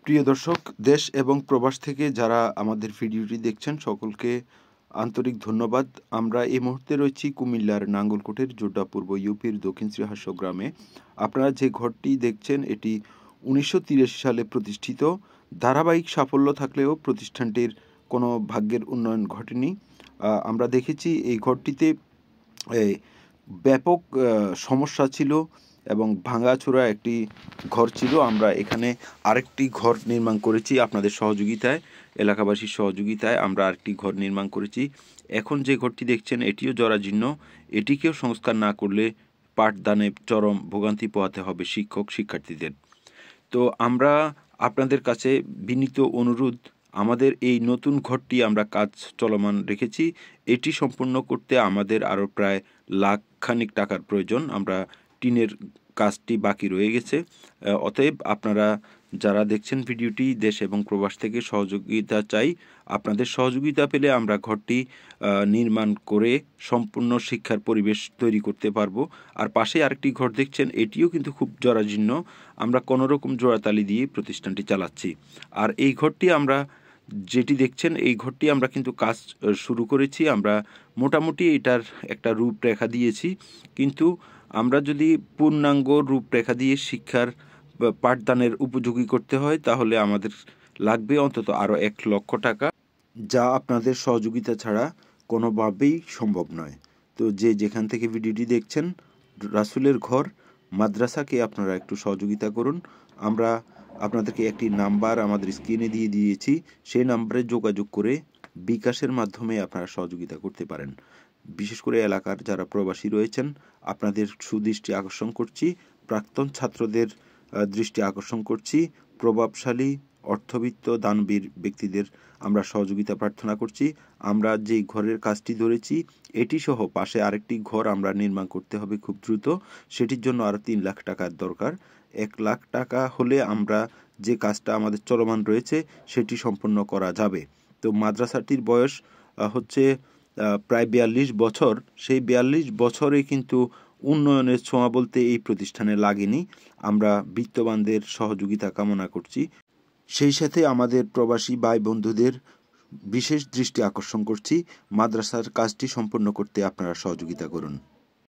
প্রিয় দর্শক, দেশ এবং প্রবাস থেকে যারা আমাদের ভিডিওটি দেখছেন সকলকে আন্তরিক ধন্যবাদ। আমরা এই মুহূর্তে রয়েছি কুমিল্লার নাঙ্গলকোটের জোড্ডা পূর্ব ইউপির দক্ষিণ শ্রীহাস্য গ্রামে। আপনারা যে ঘরটি দেখছেন এটি 1983 সালে প্রতিষ্ঠিত। ধারাবাহিক সাফল্য থাকলেও প্রতিষ্ঠানটির কোনো ভাগ্যের উন্নয়ন ঘটেনি। আমরা দেখেছি এই ঘরটিতে ব্যাপক সমস্যা ছিল এবং ভাঙাচোরা একটি ঘর ছিল। আমরা এখানে আরেকটি ঘর নির্মাণ করেছি আপনাদের সহযোগিতায়, এলাকাবাসীর সহযোগিতায় আমরা আরেকটি ঘর নির্মাণ করেছি। এখন যে ঘরটি দেখছেন এটিও জরাজীর্ণ, এটিকেও সংস্কার না করলে পাঠদানে চরম ভোগান্তি পোহাতে হবে শিক্ষক শিক্ষার্থীদের। তো আমরা আপনাদের কাছে বিনীত অনুরোধ, আমাদের এই নতুন ঘরটি আমরা কাজ চলমান রেখেছি। এটি সম্পূর্ণ করতে আমাদের আরও প্রায় লাখখানিক টাকার প্রয়োজন। আমরা টিনের কাজটি বাকি রয়ে গেছে। অতএব আপনারা যারা দেখছেন ভিডিওটি দেশ এবং প্রবাস থেকে সহযোগিতা চাই। আপনাদের সহযোগিতা পেলে আমরা ঘরটি নির্মাণ করে সম্পূর্ণ শিক্ষার পরিবেশ তৈরি করতে পারবো। আর পাশে আরেকটি ঘর দেখছেন, এটিও কিন্তু খুব জরাজীর্ণ। আমরা কোনোরকম জোড়াতালি দিয়ে প্রতিষ্ঠানটি চালাচ্ছি। আর এই ঘরটি আমরা যেটি দেখছেন এই ঘরটি আমরা কিন্তু কাজ শুরু করেছি। আমরা মোটামুটি এটার একটা রূপরেখা দিয়েছি, কিন্তু আমরা যদি পূর্ণাঙ্গ রূপরেখা দিয়ে শিক্ষার পাঠদানের উপযোগী করতে হয় তাহলে আমাদের লাগবে অন্তত আরও 1 লক্ষ টাকা, যা আপনাদের সহযোগিতা ছাড়া কোনোভাবেই সম্ভব নয়। তো যে যেখান থেকে ভিডিওটি দেখছেন, রাসূলের ঘর মাদ্রাসাকে আপনারা একটু সহযোগিতা করুন। আমরা আপনাদেরকে একটি নাম্বার আমাদের স্ক্রিনে দিয়ে দিয়েছি, সেই নাম্বারে যোগাযোগ করে বিকাশের মাধ্যমে আপনারা সহযোগিতা করতে পারেন। বিশেষ করে এলাকার যারা প্রবাসী রয়েছেন আপনাদের সুদৃষ্টি আকর্ষণ করছি, প্রাক্তন ছাত্রদের দৃষ্টি আকর্ষণ করছি, প্রভাবশালী অর্থবিত্ত দানবীর ব্যক্তিদের আমরা সহযোগিতা প্রার্থনা করছি। আমরা যেই ঘরের কাজটি ধরেছি এটি সহ পাশে আরেকটি ঘর আমরা নির্মাণ করতে হবে খুব দ্রুত। সেটির জন্য আরও 3 লাখ টাকার দরকার। 1 লাখ টাকা হলে আমরা যে কাজটা আমাদের চলমান রয়েছে সেটি সম্পন্ন করা যাবে। তো মাদ্রাসাটির বয়স হচ্ছে প্রায় 42 বছর। সেই 42 বছরে কিন্তু উন্নয়নের ছোঁয়া বলতে এই প্রতিষ্ঠানে লাগেনি। আমরা বিত্তবানদের সহযোগিতা কামনা করছি। সেই সাথে আমাদের প্রবাসী ভাই বন্ধুদের বিশেষ দৃষ্টি আকর্ষণ করছি, মাদ্রাসার কাজটি সম্পন্ন করতে আপনারা সহযোগিতা করুন।